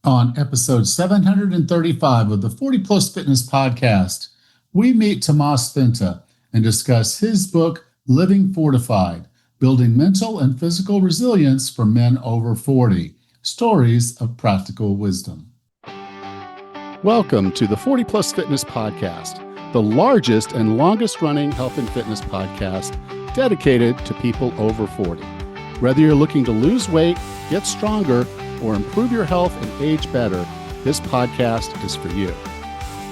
On episode 735 of the 40 Plus Fitness Podcast, we meet Tomas Finta and discuss his book, Living Fortified, Building Mental and Physical Resilience for Men Over 40, Stories of Practical Wisdom. Welcome to the 40 Plus Fitness Podcast, the largest and longest running health and fitness podcast dedicated to people over 40. Whether you're looking to lose weight, get stronger, or improve your health and age better, this podcast is for you.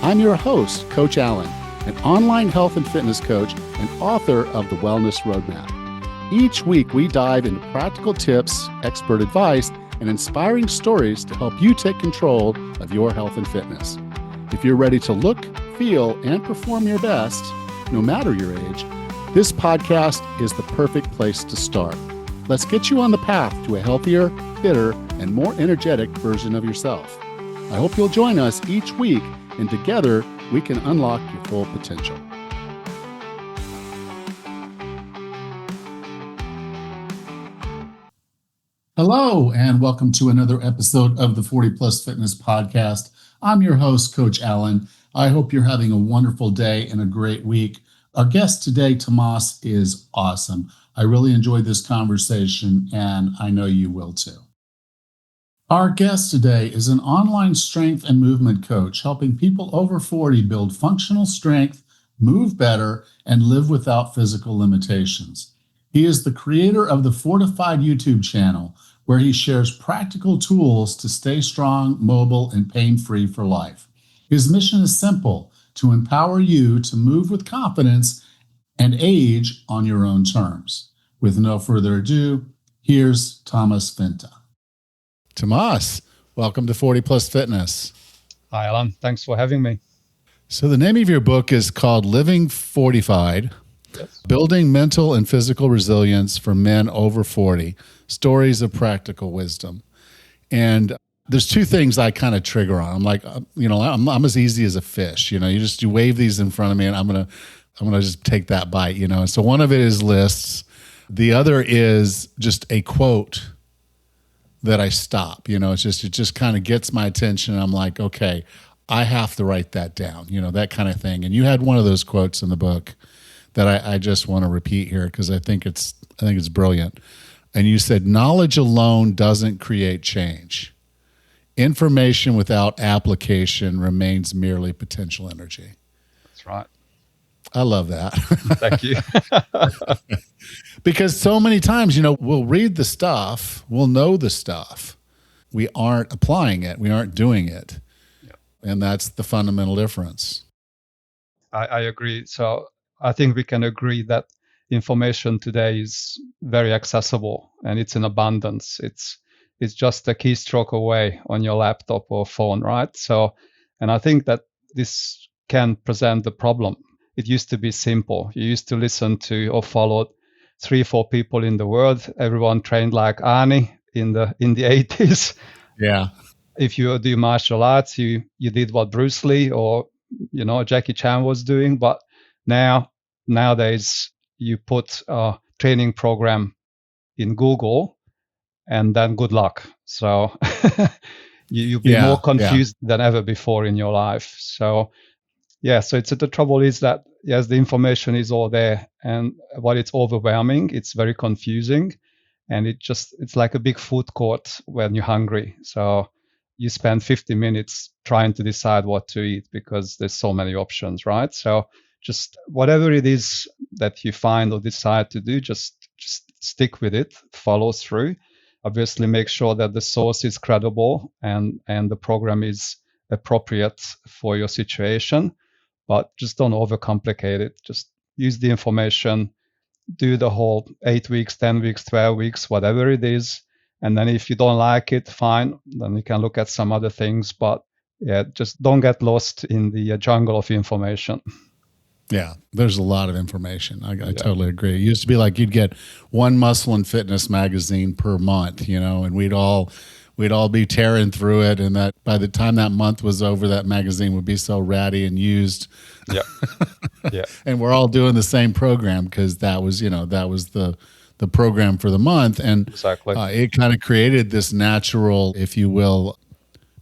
I'm your host, Coach Allan, an online health and fitness coach and author of The Wellness Roadmap. Each week, we dive into practical tips, expert advice, and inspiring stories to help you take control of your health and fitness. If you're ready to look, feel, and perform your best, no matter your age, this podcast is the perfect place to start. Let's get you on the path to a healthier, fitter, and more energetic version of yourself. I hope you'll join us each week, and together we can unlock your full potential. Hello, and welcome to another episode of the 40 Plus Fitness Podcast. I'm your host, Coach Allan. I hope you're having a wonderful day and a great week. Our guest today, Tomas, is awesome. I really enjoyed this conversation, and I know you will too. Our guest today is an online strength and movement coach helping people over 40 build functional strength, move better, and live without physical limitations. He is the creator of the Fortified YouTube channel, where he shares practical tools to stay strong, mobile, and pain-free for life. His mission is simple: to empower you to move with confidence and age on your own terms. With no further ado, here's Tamas Finta. Tomas, welcome to 40 Plus Fitness. Hi, Allan. Thanks for having me. So the name of your book is called Living Fortified, yes. Building Mental and Physical Resilience for Men Over 40, Stories of Practical Wisdom. And there's two things I kind of trigger on. I'm like, I'm as easy as a fish. You wave these in front of me and I'm going to just take that bite, So one of it is lists. The other is just a quote that I stop, it just kind of gets my attention. I'm like, okay, I have to write that down, that kind of thing. And you had one of those quotes in the book that I just want to repeat here because I think it's brilliant. And you said, knowledge alone doesn't create change. Information without application remains merely potential energy. That's right. I love that. Thank you. Because so many times, we'll read the stuff, we'll know the stuff. We aren't applying it. We aren't doing it. Yep. And that's the fundamental difference. I agree. So I think we can agree that information today is very accessible and it's in abundance. It's just a keystroke away on your laptop or phone, right? So, and I think that this can present the problem. It used to be simple. You used to listen to or follow 3-4 people in the world. Everyone trained like Arnie in the 80s. Yeah. If you do martial arts, you did what Bruce Lee or Jackie Chan was doing. But nowadays you put a training program in Google, and then good luck. So you'll be more confused than ever before in your life. So so the trouble is that, yes, the information is all there, and while it's overwhelming, it's very confusing, and it's like a big food court when you're hungry. So you spend 50 minutes trying to decide what to eat because there's so many options, right? So just whatever it is that you find or decide to do, just stick with it, follow through. Obviously, make sure that the source is credible and the program is appropriate for your situation. But just don't overcomplicate it. Just use the information, do the whole 8 weeks, 10 weeks, 12 weeks, whatever it is. And then if you don't like it, fine. Then you can look at some other things. But just don't get lost in the jungle of information. Yeah, there's a lot of information. I totally agree. It used to be like you'd get one muscle and fitness magazine per month, and we'd all be tearing through it, and that by the time that month was over, that magazine would be so ratty and used. Yeah. And we're all doing the same program because that was the program for the month, and exactly. It kind of created this natural, if you will,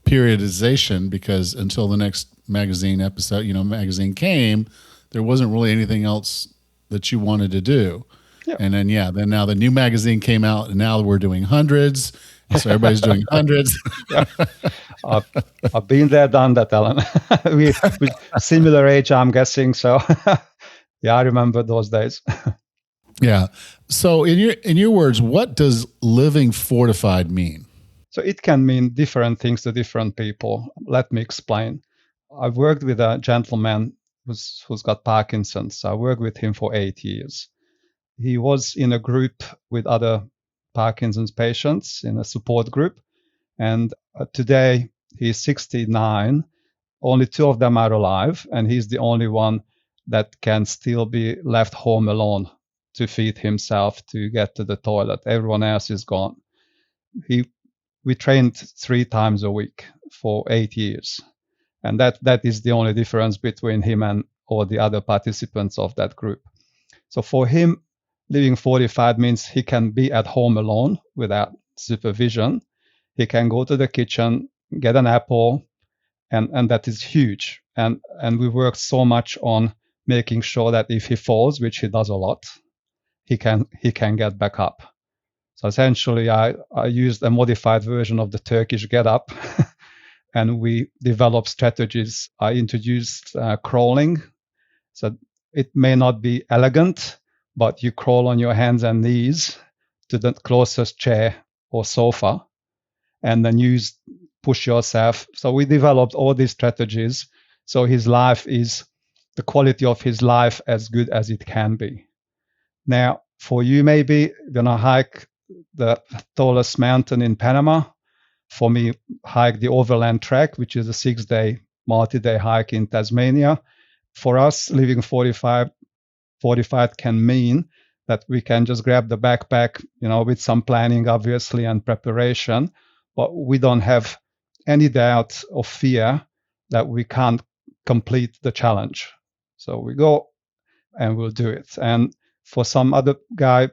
periodization, because until the next magazine episode, magazine came, there wasn't really anything else that you wanted to do. Yeah. And then, then now the new magazine came out, and now we're doing hundreds. So everybody's doing hundreds. Yeah. I've been there, done that, Allan. we similar age, I'm guessing. So yeah, I remember those days. Yeah. So in your words, what does living fortified mean? So it can mean different things to different people. Let me explain. I've worked with a gentleman who's got Parkinson's. So I worked with him for 8 years. He was in a group with other Parkinson's patients in a support group. And today he's 69. Only 2 of them are alive. And he's the only one that can still be left home alone to feed himself, to get to the toilet. Everyone else is gone. We trained 3 times a week for 8 years. And that is the only difference between him and all the other participants of that group. So for him, Living Fortified means he can be at home alone without supervision. He can go to the kitchen, get an apple, and that is huge. And we work so much on making sure that if he falls, which he does a lot, he can get back up. So essentially, I used a modified version of the Turkish get up, and we developed strategies. I introduced crawling. So it may not be elegant, but you crawl on your hands and knees to the closest chair or sofa, and then push yourself. So we developed all these strategies. So the quality of his life as good as it can be. Now, for you, maybe you're gonna hike the tallest mountain in Panama. For me, hike the Overland Trek, which is a 6-day, multi-day hike in Tasmania. For us, Living Fortified can mean that we can just grab the backpack, with some planning, obviously, and preparation, but we don't have any doubt or fear that we can't complete the challenge. So we go and we'll do it. And for some other guy,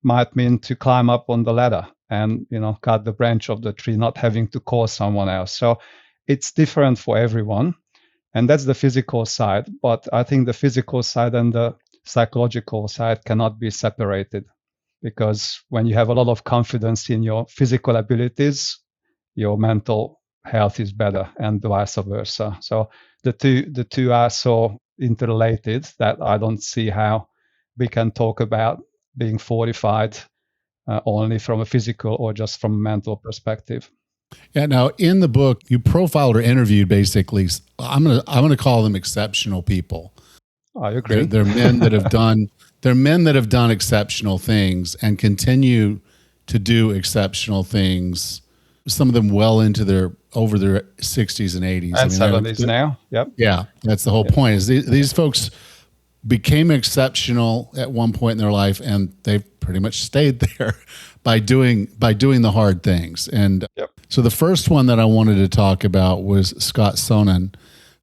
might mean to climb up on the ladder and, cut the branch of the tree, not having to call someone else. So it's different for everyone. And that's the physical side. But I think the physical side and the psychological side cannot be separated, because when you have a lot of confidence in your physical abilities, your mental health is better, and vice versa. So the two are so interrelated that I don't see how we can talk about being fortified only from a physical or just from a mental perspective. Yeah. Now, in the book, you profiled or interviewed basically. I'm gonna call them exceptional people. I agree. They're men that have done. They're men that have done exceptional things and continue to do exceptional things. Some of them well into over their 60s and 80s and 70s now. Yep. Yeah, that's the whole point. Is these folks became exceptional at one point in their life, and they've pretty much stayed there by doing the hard things. And so the first one that I wanted to talk about was Scott Sonnen,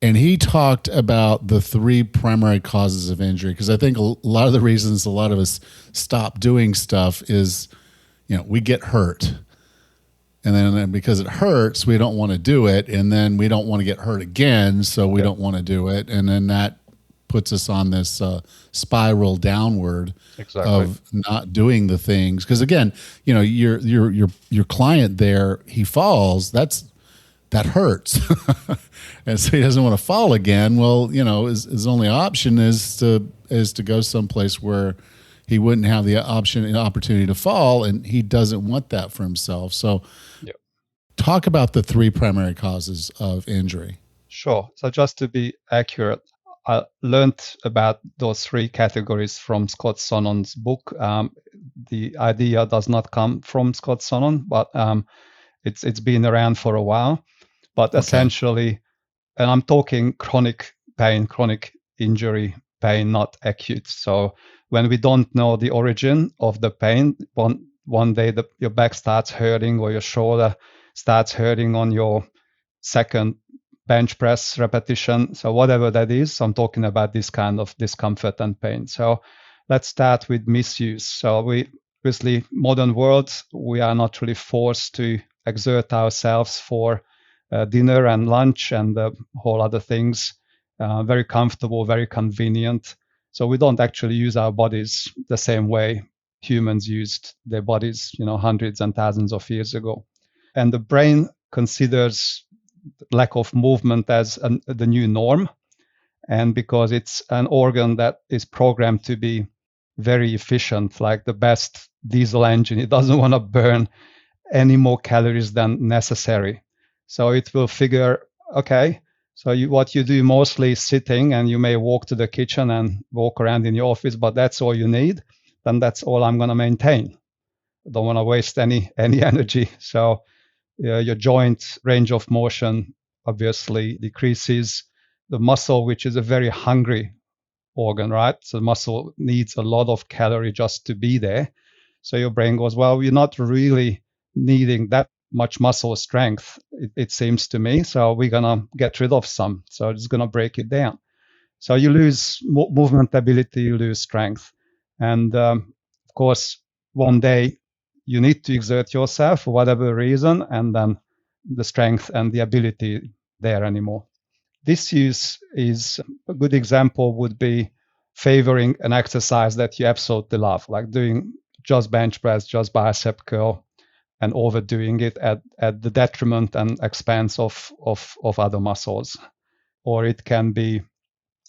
and he talked about the 3 primary causes of injury, because I think a lot of the reasons a lot of us stop doing stuff is, we get hurt. And then because it hurts, we don't want to do it. And then we don't want to get hurt again, so we don't want to do it. And then that puts us on this spiral downward of not doing the things. Because again, your client there, he falls. That hurts, and so he doesn't want to fall again. Well, his only option is to go someplace where he wouldn't have the opportunity to fall, and he doesn't want that for himself. So, talk about the 3 primary causes of injury. Sure. So just to be accurate, I learned about those 3 categories from Scott Sonnen's book. The idea does not come from Scott Sonnen, but it's been around for a while. But essentially, and I'm talking chronic pain, chronic injury pain, not acute. So when we don't know the origin of the pain, one day your back starts hurting, or your shoulder starts hurting on your second bench press repetition. So whatever that is, I'm talking about this kind of discomfort and pain. So let's start with misuse. So obviously, modern world, we are not really forced to exert ourselves for dinner and lunch and the whole other things. Very comfortable, very convenient. So we don't actually use our bodies the same way humans used their bodies, hundreds and thousands of years ago. And the brain considers lack of movement as the new norm. And because it's an organ that is programmed to be very efficient, like the best diesel engine, it doesn't want to burn any more calories than necessary. So it will figure, okay, so what you do mostly is sitting, and you may walk to the kitchen and walk around in your office, but that's all you need, then that's all I'm going to maintain. Don't want to waste any energy. So your joint range of motion obviously decreases. The muscle, which is a very hungry organ, right? So the muscle needs a lot of calorie just to be there. So your brain goes, well, you're not really needing that much muscle strength, it seems to me. So we're going to get rid of some. So it's going to break it down. So you lose movement ability, you lose strength. And of course, one day you need to exert yourself for whatever reason, and then the strength and the ability there anymore. Disuse is a good example would be favoring an exercise that you absolutely love, like doing just bench press, just bicep curl, and overdoing it at the detriment and expense of other muscles. Or it can be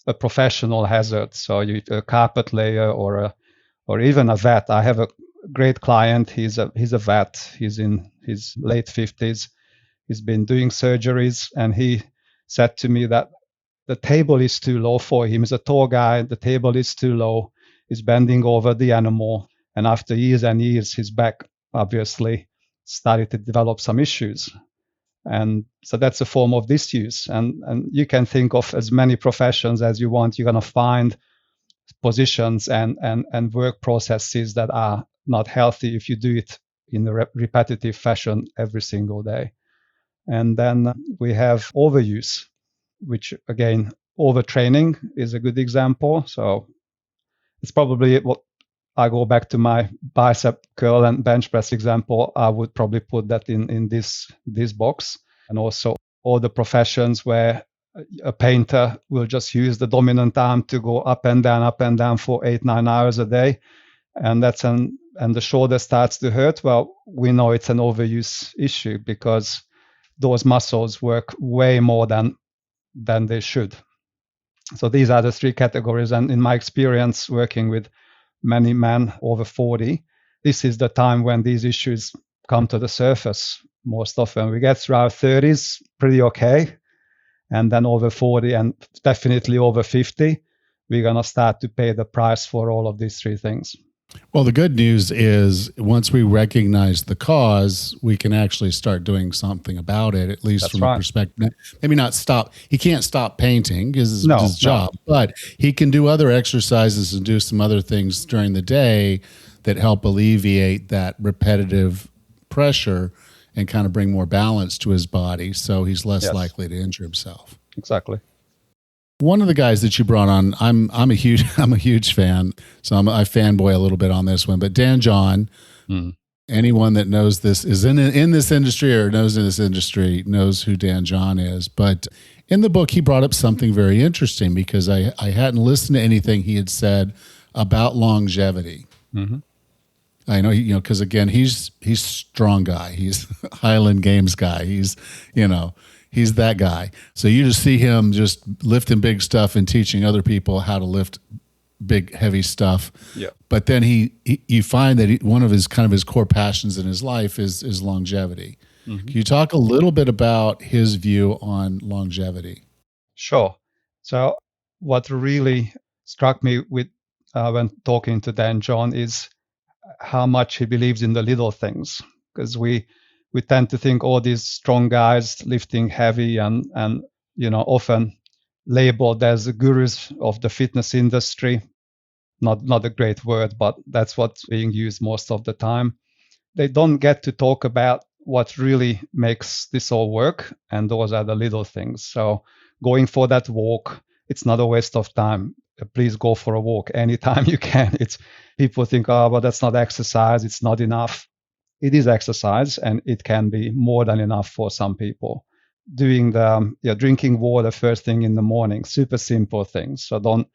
a professional hazard. So a carpet layer or even a vet. I have a great client. He's a vet. He's in his late 50s. He's been doing surgeries, and he said to me that the table is too low for him. He's a tall guy. The table is too low. He's bending over the animal. And after years and years, his back obviously started to develop some issues. And so that's a form of disuse. And you can think of as many professions as you want. You're going to find positions and work processes that are not healthy if you do it in a repetitive fashion every single day. And then we have overuse, which again, overtraining is a good example. So it's probably what I go back to my bicep curl and bench press example. I would probably put that in this box. And also all the professions where a painter will just use the dominant arm to go up and down for 8-9 hours a day. And and the shoulder starts to hurt. Well, we know it's an overuse issue because those muscles work way more than they should. So these are the three categories. And in my experience working with many men over 40, this is the time when these issues come to the surface most often. We get through our 30s pretty okay. And then over 40 and definitely over 50, we're going to start to pay the price for all of these three things. Well, the good news is once we recognize the cause, we can actually start doing something about it, at least from a perspective. Maybe not stop. He can't stop painting because it's his job, but he can do other exercises and do some other things during the day that help alleviate that repetitive pressure and kind of bring more balance to his body, so he's less likely to injure himself. Exactly. One of the guys that you brought on, I'm a huge fan, so I fanboy a little bit on this one. But Dan John, anyone that knows this is in this industry or knows in this industry knows who Dan John is. But in the book, he brought up something very interesting because I hadn't listened to anything he had said about longevity. Mm-hmm. I know, because again, he's strong guy. He's Highland Games guy. He's that guy. So you just see him just lifting big stuff and teaching other people how to lift big, heavy stuff. Yeah. But then you find that one of his core passions in his life is longevity. Mm-hmm. Can you talk a little bit about his view on longevity? Sure. So what really struck me with when talking to Dan John is how much he believes in the little things, because we tend to think all these strong guys lifting heavy and often labeled as the gurus of the fitness industry. Not a great word, but that's what's being used most of the time. They don't get to talk about what really makes this all work, and those are the little things. So going for that walk, it's not a waste of time. Please go for a walk anytime you can. People think, oh, but that's not exercise. It's not enough. It is exercise, and it can be more than enough for some people. doing drinking water first thing in the morning. Super simple things. So don't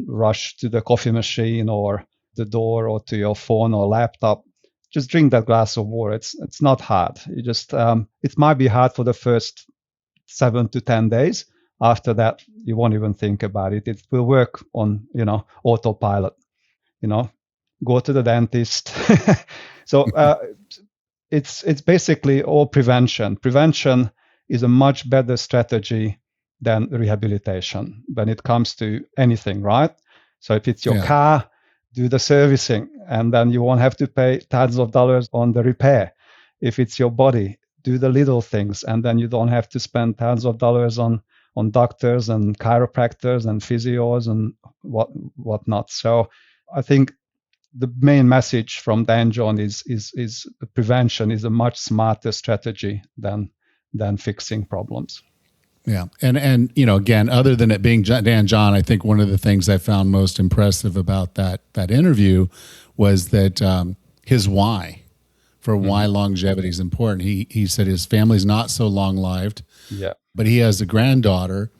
rush to the coffee machine or the door or to your phone or laptop. Just drink that glass of water. It's not hard. You just it might be hard for the first 7 to 10 days. After that, you won't even think about it. It will work on autopilot. Go to the dentist. So it's basically all prevention. Prevention is a much better strategy than rehabilitation when it comes to anything, right? So if it's your car, do the servicing, and then you won't have to pay thousands of dollars on the repair. If it's your body, do the little things, and then you don't have to spend thousands of dollars on doctors and chiropractors and physios and whatnot. So I think the main message from Dan John is prevention is a much smarter strategy than fixing problems. Yeah. And again, other than it being Dan John, I think one of the things I found most impressive about that interview was that his why for why longevity is important. He said his family's not so long-lived, but he has a granddaughter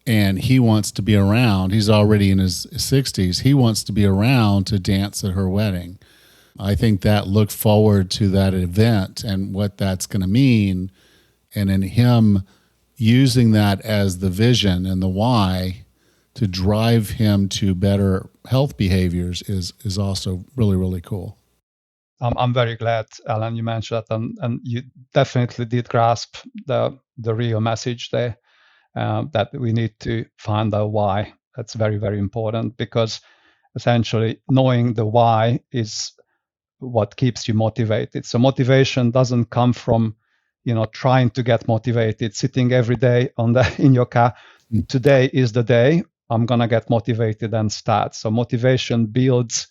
and he wants to be around. He's already in his 60s. He wants to be around to dance at her wedding. I think that look forward to that event and what that's going to mean, and in him using that as the vision and the why to drive him to better health behaviors is also really, really cool. I'm very glad, Alan, you mentioned that, and you definitely did grasp the real message there. That we need to find out why. That's very, very important, because essentially knowing the why is what keeps you motivated. So motivation doesn't come from, trying to get motivated, sitting every day in your car. Today is the day I'm going to get motivated and start. So motivation builds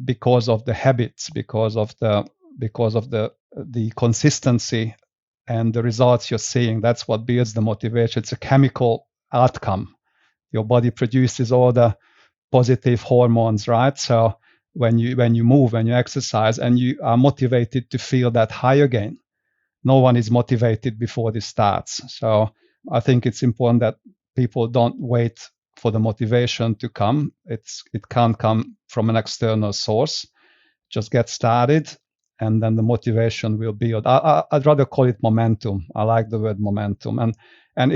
because of the habits, because of the consistency and the results you're seeing. That's what builds the motivation. It's a chemical outcome. Your body produces all the positive hormones, right? So when you move, when you exercise, and you are motivated to feel that high again, no one is motivated before this starts. So I think it's important that people don't wait for the motivation to come. It can't come from an external source. Just get started, and then the motivation will build. I'd rather call it momentum. I like the word momentum, and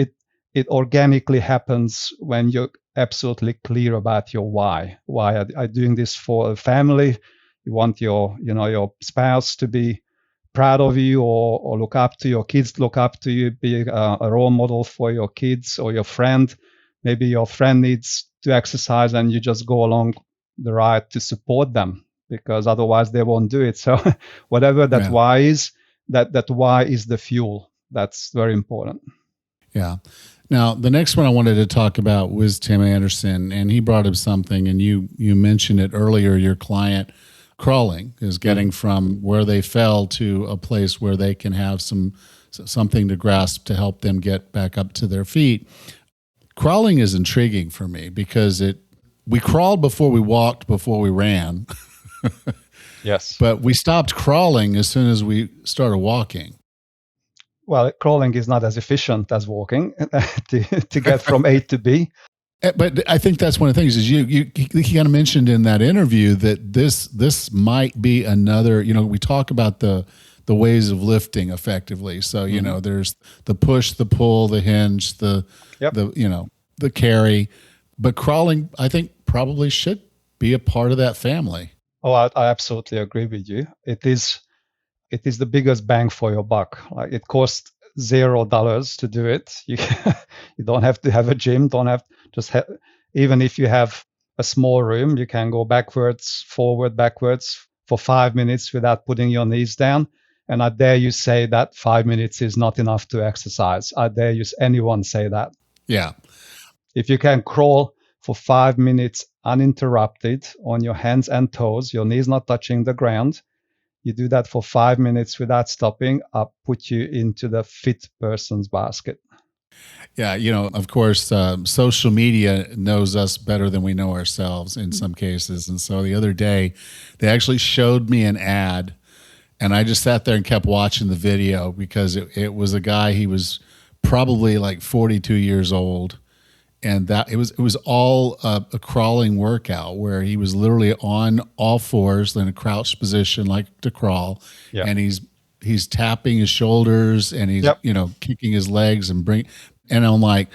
it organically happens when you're absolutely clear about your why. Why are you doing this for a family? You want your spouse to be proud of you, or look up to your kids, look up to you, be a role model for your kids, or your friend. Maybe your friend needs to exercise, and you just go along the ride to support them, because otherwise they won't do it. So whatever that why is, that why is the fuel. That's very important. Yeah. Now, the next one I wanted to talk about was Tim Anderson, and he brought up something, and you mentioned it earlier. Your client crawling is getting from where they fell to a place where they can have something to grasp to help them get back up to their feet. Crawling is intriguing for me because we crawled before we walked, before we ran. Yes. But we stopped crawling as soon as we started walking. Well, crawling is not as efficient as walking to get from A to B. But I think that's one of the things is you kind of mentioned in that interview that this might be another, we talk about the ways of lifting effectively. So, there's the push, the pull, the hinge, the carry, but crawling, I think, probably should be a part of that family. Oh, I absolutely agree with you. It is the biggest bang for your buck. Like, it costs $0 to do it. You don't have to have a gym. Even if you have a small room, you can go backwards for 5 minutes without putting your knees down. And I dare you say that 5 minutes is not enough to exercise. I dare you anyone say that. Yeah. If you can crawl for 5 minutes uninterrupted on your hands and toes, your knees not touching the ground, you do that for 5 minutes without stopping, I'll put you into the fit person's basket. Yeah, of course, social media knows us better than we know ourselves in some cases. And so the other day, they actually showed me an ad, and I just sat there and kept watching the video because it was a guy, he was probably like 42 years old. And that it was all a crawling workout where he was literally on all fours in a crouched position, like to crawl. Yeah. And he's tapping his shoulders and he's, kicking his legs and I'm like,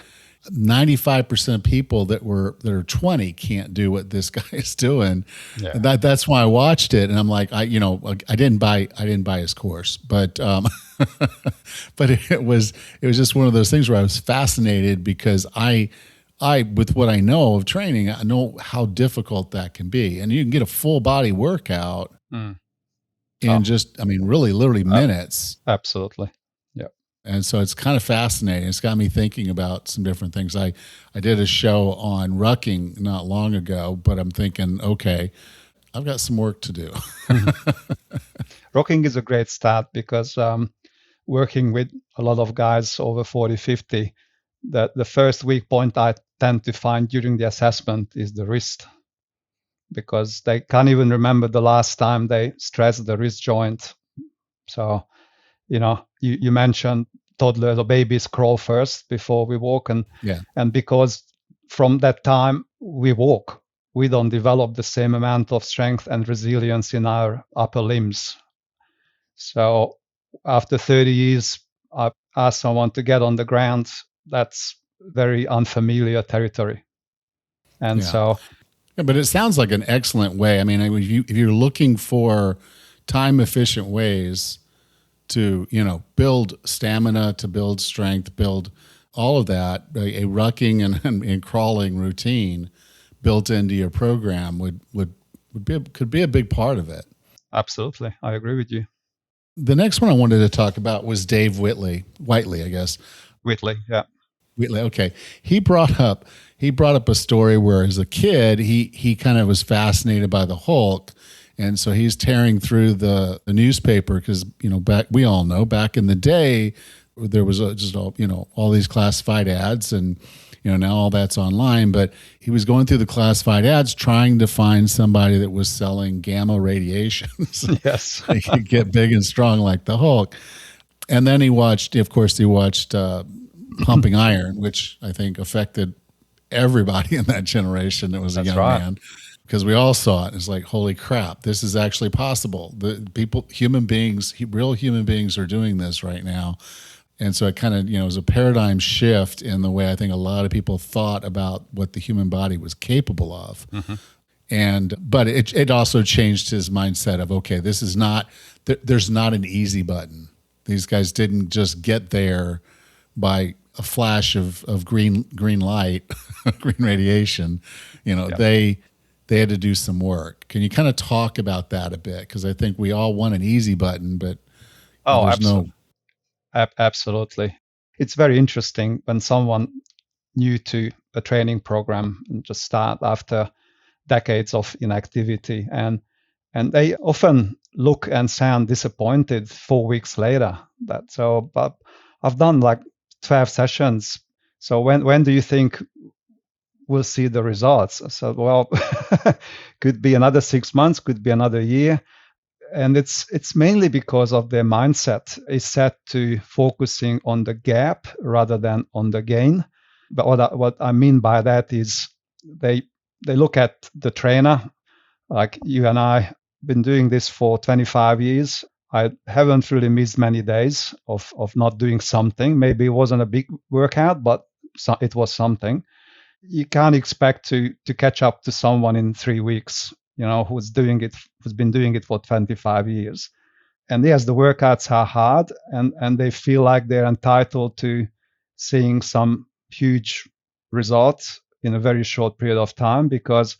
95% of people that are 20 can't do what this guy is doing. Yeah. And that's why I watched it. And I'm like, I didn't buy his course, but, but it was just one of those things where I was fascinated because I, with what I know of training, I know how difficult that can be. And you can get a full body workout in really literally minutes. Absolutely. Yeah. And so it's kind of fascinating. It's got me thinking about some different things. I did a show on rucking not long ago, but I'm thinking, okay, I've got some work to do. Rucking is a great start because working with a lot of guys over 40, 50, that the first weak point I tend to find during the assessment is the wrist, because they can't even remember the last time they stressed the wrist joint. So, you mentioned toddlers or babies crawl first before we walk, and because from that time we walk, we don't develop the same amount of strength and resilience in our upper limbs. So after 30 years, I ask someone to get on the ground. That's very unfamiliar territory. And but it sounds like an excellent way. I mean, if you're looking for time efficient ways to, build stamina, to build strength, build all of that, a rucking and crawling routine built into your program could be a big part of it. Absolutely. I agree with you. The next one I wanted to talk about was Dave Whitley, I guess. Whitley, yeah. Whitley, okay. He brought up a story where as a kid, he kind of was fascinated by the Hulk. And so he's tearing through the newspaper because, we all know back in the day, there was all these classified ads and, now all that's online. But he was going through the classified ads trying to find somebody that was selling gamma radiation. Yes. He could get big and strong like the Hulk. And then he watched Pumping Iron, which I think affected everybody in that generation that was a young man. Because we all saw it. It's like, holy crap, this is actually possible. Real human beings are doing this right now. And so it kind of, was a paradigm shift in the way I think a lot of people thought about what the human body was capable of. Mm-hmm. But it also changed his mindset of, okay, this is not, there's not an easy button. These guys didn't just get there by a flash of green light, green radiation. They had to do some work. Can you kind of talk about that a bit? Because I think we all want an easy button, but absolutely. Absolutely. It's very interesting when someone new to a training program just start after decades of inactivity, and they often look and sound disappointed 4 weeks later. But I've done like 12 sessions. So when do you think we'll see the results? So, well, could be another 6 months, could be another year. And it's mainly because of their mindset is set to focusing on the gap rather than on the gain. But what I mean by that is they look at the trainer, like you and I been doing this for 25 years. I haven't really missed many days of not doing something. Maybe it wasn't a big workout, but it was something. You can't expect to catch up to someone in 3 weeks, who's been doing it for 25 years. And yes, the workouts are hard and they feel like they're entitled to seeing some huge results in a very short period of time, because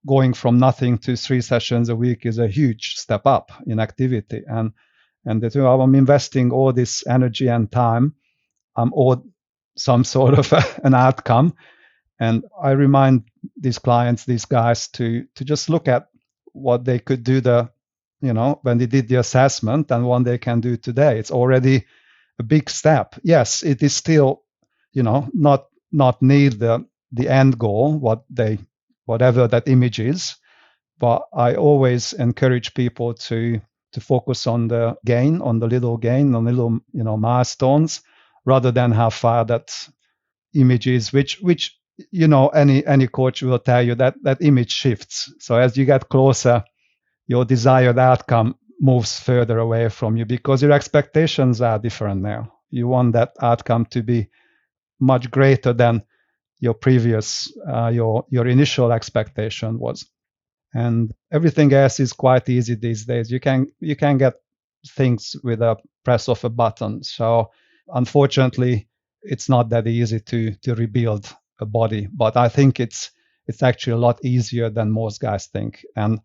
going from nothing to 3 sessions a week is a huge step up in activity. And I'm investing all this energy and time. I'm owed some sort of an outcome. And I remind these clients, these guys, to just look at what they could do when they did the assessment and what they can do today. It's already a big step. Yes, it is still, not near the end goal, whatever that image is. But I always encourage people to focus on the gain, on the little gain, on little, milestones, rather than how far that image is, which any coach will tell you that image shifts. So as you get closer, your desired outcome moves further away from you because your expectations are different now. You want that outcome to be much greater than your previous your initial expectation was. And everything else is quite easy these days. You can get things with a press of a button. So unfortunately, it's not that easy to rebuild a body, but I think it's actually a lot easier than most guys think, and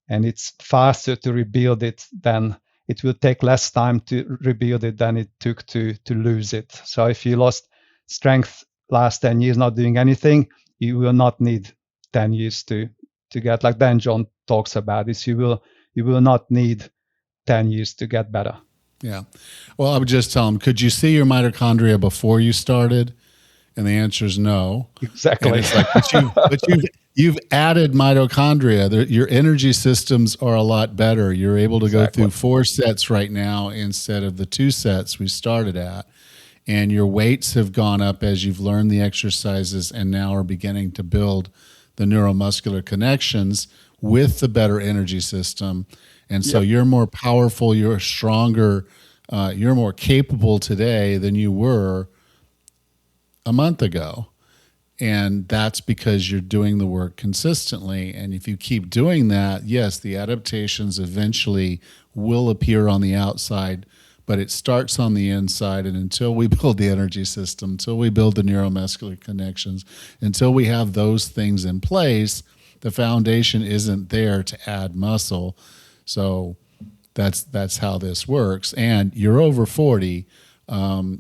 it's faster to rebuild it than it will take less time to rebuild it than it took to lose it. So if you lost strength last 10 years not doing anything, you will not need 10 years to get, like Dan John talks about this. You will not need 10 years to get better. Yeah. Well, I would just tell them, could you see your mitochondria before you started? And the answer is no. Exactly. And it's like, but you've added mitochondria. Your energy systems are a lot better. You're able to go through 4 sets right now instead of the 2 sets we started at. And your weights have gone up as you've learned the exercises and now are beginning to build the neuromuscular connections with the better energy system. And so you're more powerful, you're stronger, you're more capable today than you were a month ago. And that's because you're doing the work consistently. And if you keep doing that, yes, the adaptations eventually will appear on the outside, but it starts on the inside. And until we build the energy system, until we build the neuromuscular connections, until we have those things in place, the foundation isn't there to add muscle. So that's how this works. And you're over 40.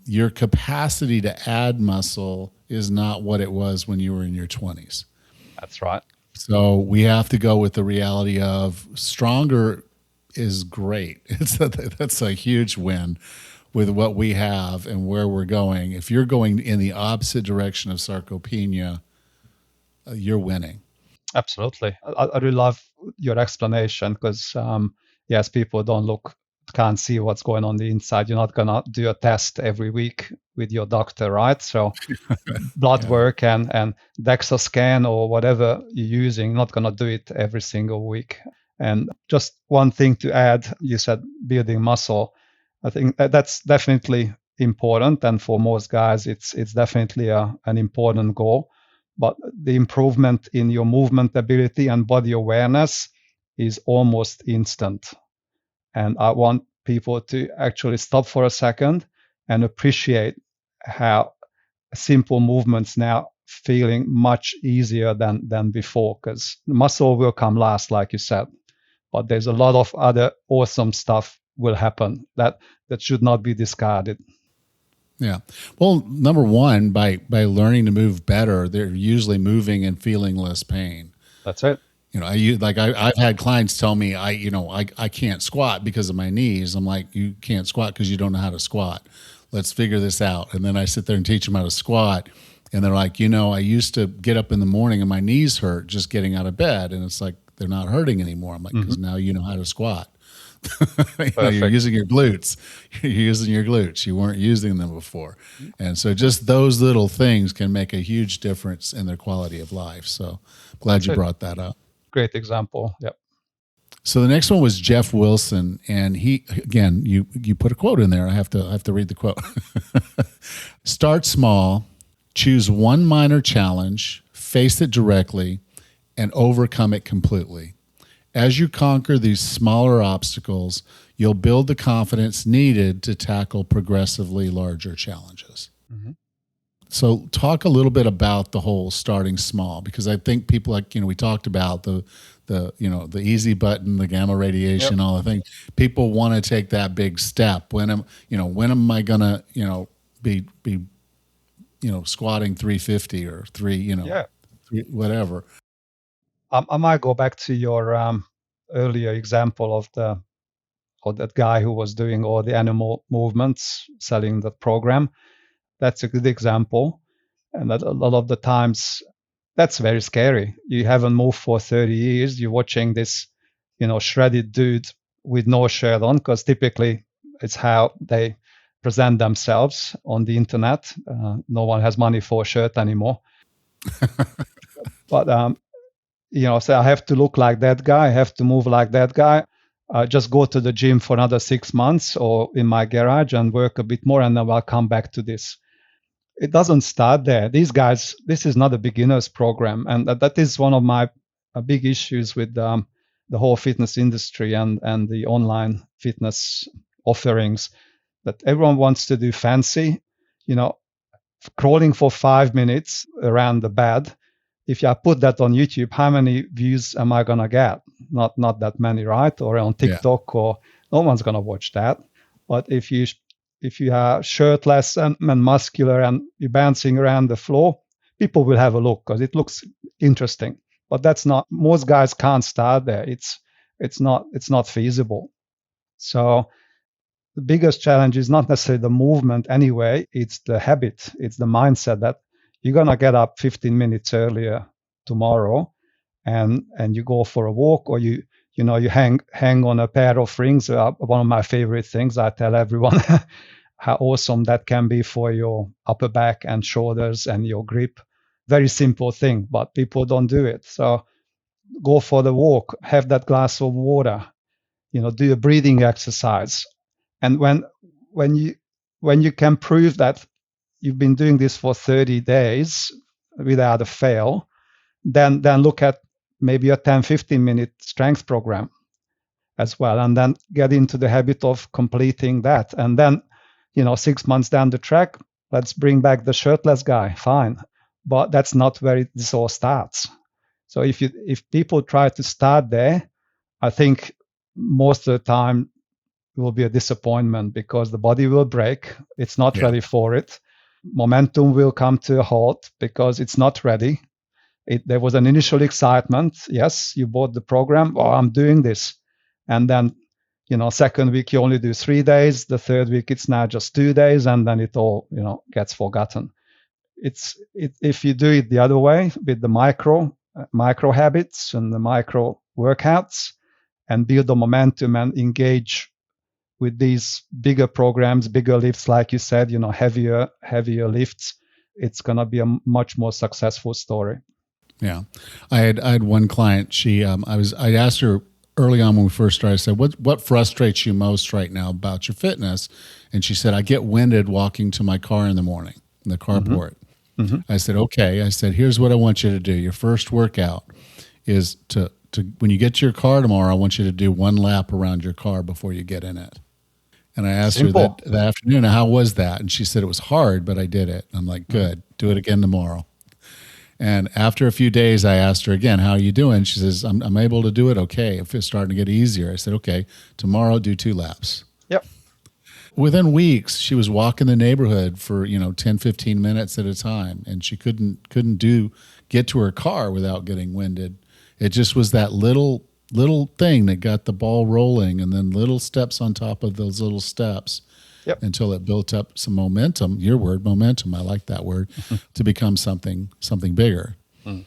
Your capacity to add muscle is not what it was when you were in your 20s. That's right. So we have to go with the reality of stronger is great. That's a huge win with what we have and where we're going. If you're going in the opposite direction of sarcopenia, you're winning. Absolutely. I really love your explanation because, yes, people can't see what's going on the inside. You're not going to do a test every week with your doctor, right? So blood work and DEXA scan or whatever you're using, not going to do it every single week. And just one thing to add, you said building muscle. I think that's definitely important. And for most guys, it's definitely an important goal. But the improvement in your movement ability and body awareness is almost instant. And I want people to actually stop for a second and appreciate how simple movements now feeling much easier than before, because muscle will come last, like you said. But there's a lot of other awesome stuff will happen that should not be discarded. Yeah. Well, number one, by learning to move better, they're usually moving and feeling less pain. That's it. I've had clients tell me I can't squat because of my knees. I'm like, you can't squat because you don't know how to squat. Let's figure this out. And then I sit there and teach them how to squat. And they're like, I used to get up in the morning and my knees hurt just getting out of bed. And it's like, they're not hurting anymore. I'm like, because now you know how to squat. You're using your glutes. You're using your glutes. You weren't using them before. And so just those little things can make a huge difference in their quality of life. So glad you brought that up. Great example. Yep. So the next one was Jeff Wilson, and he, again, you put a quote in there. I have to read the quote. Start small, choose one minor challenge, face it directly, and overcome it completely. As you conquer these smaller obstacles, you'll build the confidence needed to tackle progressively larger challenges. Mm-hmm. So talk a little bit about the whole starting small, because I think people we talked about the easy button, the gamma radiation, all the things. People want to take that big step. When am I gonna, be squatting 350 or three, whatever. I might go back to your earlier example of that guy who was doing all the animal movements, selling that program. That's a good example. And that a lot of the times, that's very scary. You haven't moved for 30 years. You're watching this, shredded dude with no shirt on, because typically it's how they present themselves on the internet. No one has money for a shirt anymore. But so I have to look like that guy. I have to move like that guy. Just go to the gym for another 6 months or in my garage and work a bit more, and then I'll come back to this. It doesn't start there. These guys, this is not a beginner's program, and that is one of my big issues with the whole fitness industry and the online fitness offerings. That everyone wants to do fancy, crawling for 5 minutes around the bed. If I put that on YouTube, how many views am I gonna get? Not that many, right? Or on TikTok, or no one's gonna watch that. But if you are shirtless and muscular and you're bouncing around the floor, people will have a look because it looks interesting. But that's not, most guys can't start there. It's not feasible. So the biggest challenge is not necessarily the movement anyway, it's the habit, it's the mindset that you're gonna get up 15 minutes earlier tomorrow and you go for a walk, or you hang on a pair of rings. One of my favorite things, I tell everyone how awesome that can be for your upper back and shoulders and your grip. Very simple thing, but people don't do it. So go for the walk, have that glass of water, do a breathing exercise. And when you can prove that you've been doing this for 30 days without a fail, then look at maybe a 10-15 minute strength program as well, and then get into the habit of completing that. And then 6 months down the track, let's bring back the shirtless guy. Fine, but that's not where this all starts. So if people try to start there, I think most of the time it will be a disappointment because the body will break. It's not ready for it. Momentum will come to a halt because it's not ready. There was an initial excitement. Yes, you bought the program. Oh, I'm doing this. And then, second week you only do 3 days. The third week it's now just 2 days, and then it all, gets forgotten. If you do it the other way with the micro habits and the micro workouts, and build the momentum and engage with these bigger programs, bigger lifts, like you said, heavier lifts, it's going to be a much more successful story. Yeah. I had one client, I asked her early on when we first started, I said, what frustrates you most right now about your fitness? And she said, I get winded walking to my car in the morning, in the carport. Mm-hmm. I said, okay. I said, here's what I want you to do. Your first workout is to when you get to your car tomorrow, I want you to do 1 lap around your car before you get in it. And I asked her that afternoon, how was that? And she said, it was hard, but I did it. I'm like, good, do it again tomorrow. And after a few days, I asked her again, how are you doing? She says, I'm able to do it okay. If it's starting to get easier. I said, okay, tomorrow do 2 laps. Yep. Within weeks, she was walking the neighborhood for, 10, 15 minutes at a time. And she couldn't get to her car without getting winded. It just was that little thing that got the ball rolling, and then little steps on top of those little steps. Yep. Until it built up some momentum. Your word, momentum. I like that word. To become something bigger. Mm.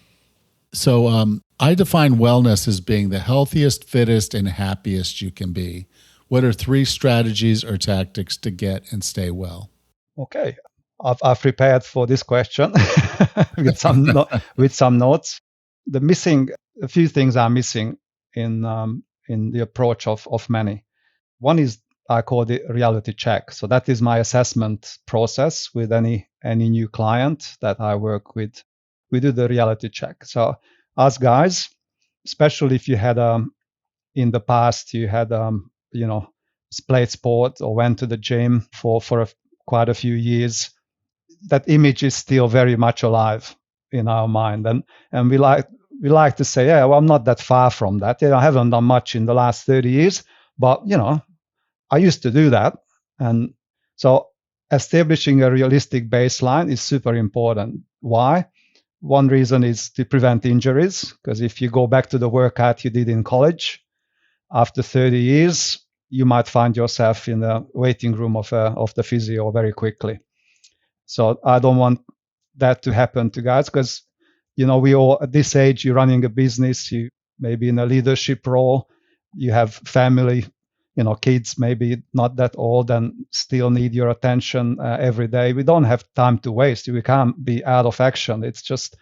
So I define wellness as being the healthiest, fittest, and happiest you can be. What are 3 strategies or tactics to get and stay well? Okay, I've prepared for this question with some notes. A few things are missing in the approach of many. One is, I call it reality check. So that is my assessment process with any new client that I work with. We do the reality check. So us guys, especially if you had in the past you had played sport or went to the gym for quite a few years, that image is still very much alive in our mind, and we like to say, yeah, well, I'm not that far from that. I haven't done much in the last 30 years, but I used to do that. And so establishing a realistic baseline is super important. Why? One reason is to prevent injuries, because if you go back to the workout you did in college, after 30 years, you might find yourself in the waiting room of the physio very quickly. So I don't want that to happen to guys, because we all at this age, you're running a business, you may be in a leadership role, you have family, kids maybe not that old and still need your attention every day. We don't have time to waste. We can't be out of action. It's just,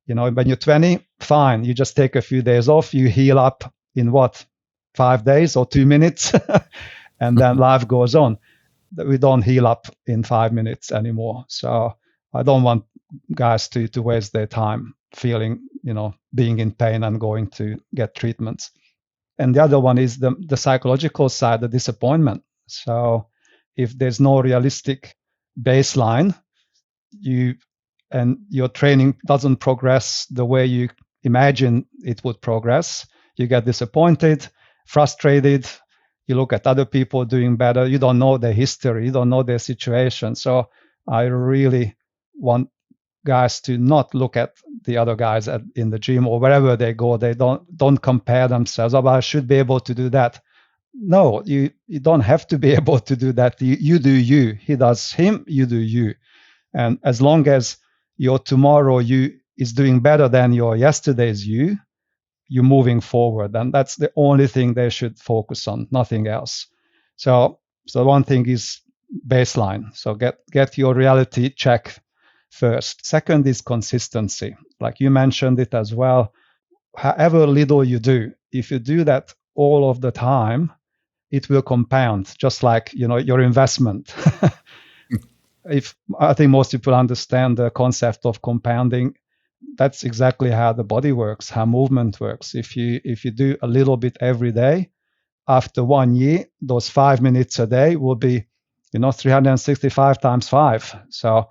when you're 20, fine. You just take a few days off. You heal up in 5 days or 2 minutes, and then life goes on. We don't heal up in 5 minutes anymore. So I don't want guys to waste their time feeling, being in pain and going to get treatments. And the other one is the psychological side, the disappointment. So if there's no realistic baseline, your training doesn't progress the way you imagine it would progress, you get disappointed, frustrated. You look at other people doing better. You don't know their history. You don't know their situation. So I really want guys to not look at the other guys in the gym or wherever they go. They don't compare themselves. Oh, I should be able to do that. No, you don't have to be able to do that. You do you. He does him. You do you. And as long as your tomorrow you is doing better than your yesterday's you're moving forward. And that's the only thing they should focus on, nothing else. So one thing is baseline. So get your reality check first. Second is consistency. Like you mentioned it as well. However little you do, if you do that all of the time, it will compound, just like your investment. I think most people understand the concept of compounding. That's exactly how the body works, how movement works. If you do a little bit every day, after 1 year, those 5 minutes a day will be 365 times 5. So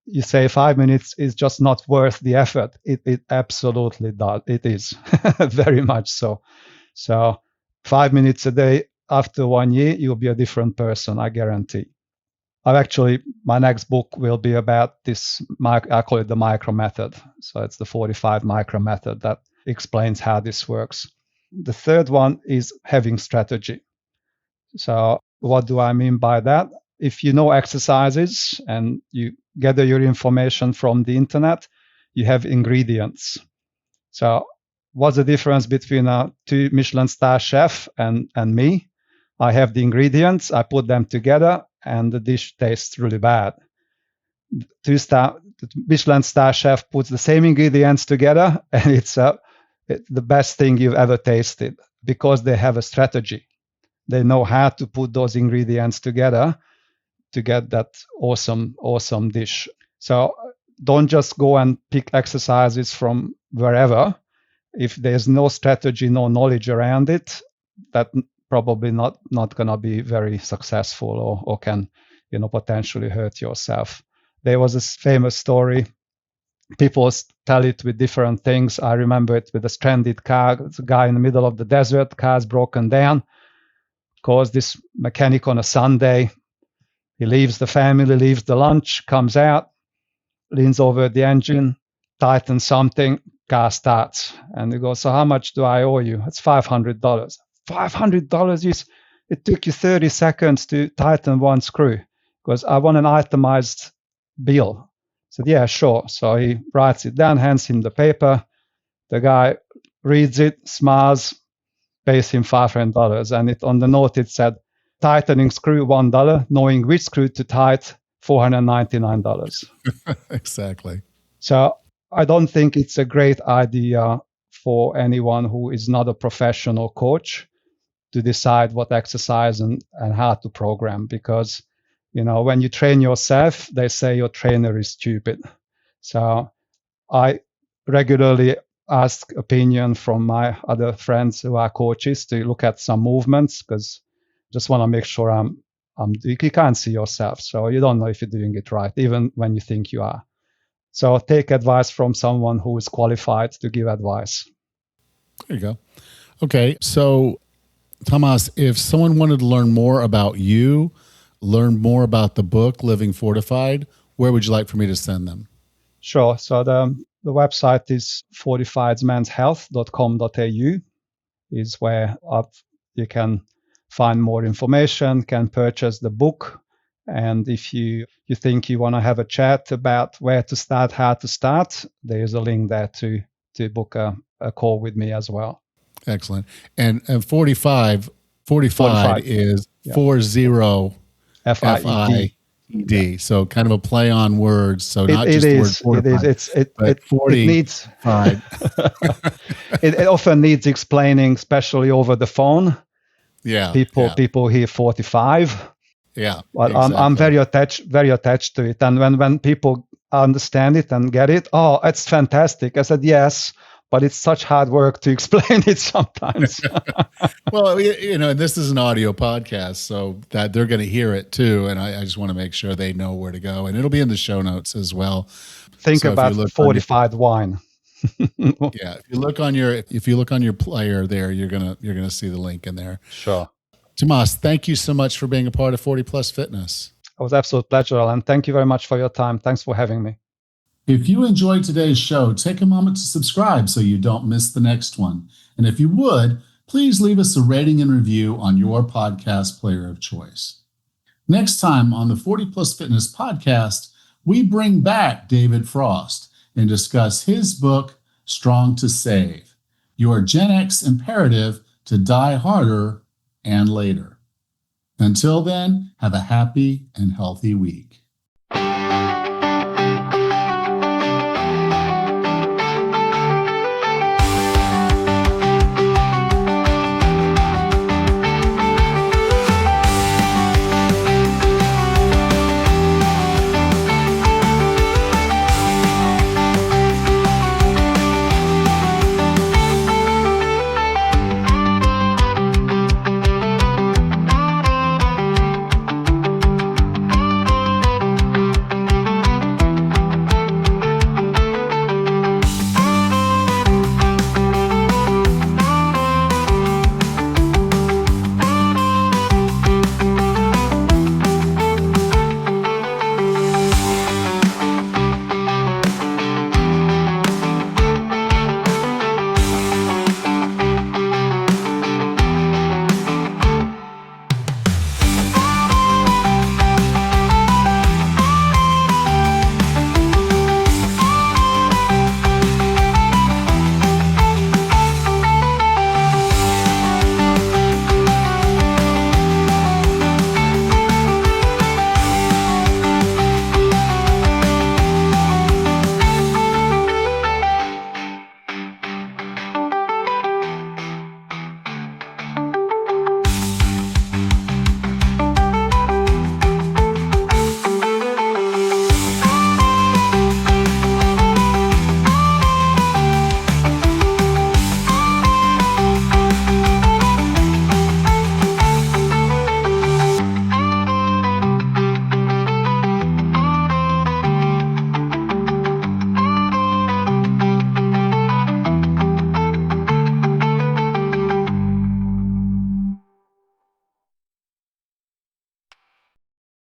you say 5 minutes is just not worth the effort. It absolutely does. It is very much so. So 5 minutes a day after 1 year, you'll be a different person, I guarantee. My next book will be about this. I call it the micro method. So it's the 45 micro method that explains how this works. The third one is having strategy. So what do I mean by that? If you know exercises and you gather your information from the internet, you have ingredients. So what's the difference between a 2 Michelin star chef and me? I have the ingredients, I put them together, and the dish tastes really bad. The Michelin star chef puts the same ingredients together, and it's the best thing you've ever tasted because they have a strategy. They know how to put those ingredients together to get that awesome dish. So don't just go and pick exercises from wherever. If there's no strategy, no knowledge around it, that probably not going to be very successful or can potentially hurt yourself. There was this famous story. People tell it with different things. I remember it with a stranded car. It's a guy in the middle of the desert. Car's broken down. Calls this mechanic on a Sunday. He leaves the family, leaves the lunch, comes out, leans over the engine, tightens something, car starts. And he goes, so how much do I owe you? It's $500. $500? It took you 30 seconds to tighten one screw. Because I want an itemized bill. I said, yeah, sure. So he writes it down, hands him the paper. The guy reads it, smiles, pays him $500. And on the note, it said, tightening screw $1, knowing which screw to tighten $499. Exactly. So I don't think it's a great idea for anyone who is not a professional coach to decide what exercise and how to program, because when you train yourself, they say your trainer is stupid. So I regularly ask opinion from my other friends who are coaches to look at some movements, because just want to make sure you can't see yourself, so you don't know if you're doing it right, even when you think you are. So take advice from someone who is qualified to give advice. There you go. Okay, so Tamas, if someone wanted to learn more about you, learn more about the book Living Fortified, where would you like for me to send them? Sure. So the website is fortifiedsmenshealth.com.au is where you can find more information, can purchase the book. And if you think you want to have a chat about where to start, how to start, there's a link there to book a call with me as well. Excellent. And 45 Fortified is 40 FIED. FIED. So kind of a play on words. So not just the word fortified, but 40 needs it often needs explaining, especially over the phone. Yeah. People hear 45. Yeah. But exactly. I'm very attached to it. And when people understand it and get it, oh, it's fantastic. I said, yes, but it's such hard work to explain it sometimes. Well, this is an audio podcast, so that they're going to hear it too. And I just want to make sure they know where to go. And it'll be in the show notes as well. Think about fortified wine. Yeah. If you look on your player there, you're gonna see the link in there. Sure. Tomas, thank you so much for being a part of 40 Plus Fitness. It was an absolute pleasure, Alan. Thank you very much for your time. Thanks for having me. If you enjoyed today's show, take a moment to subscribe so you don't miss the next one. And if you would, please leave us a rating and review on your podcast player of choice. Next time on the 40 Plus Fitness podcast, we bring back David Frost and discuss his book, Strong to Save, Your Gen X Imperative to Die Harder and Later. Until then, have a happy and healthy week.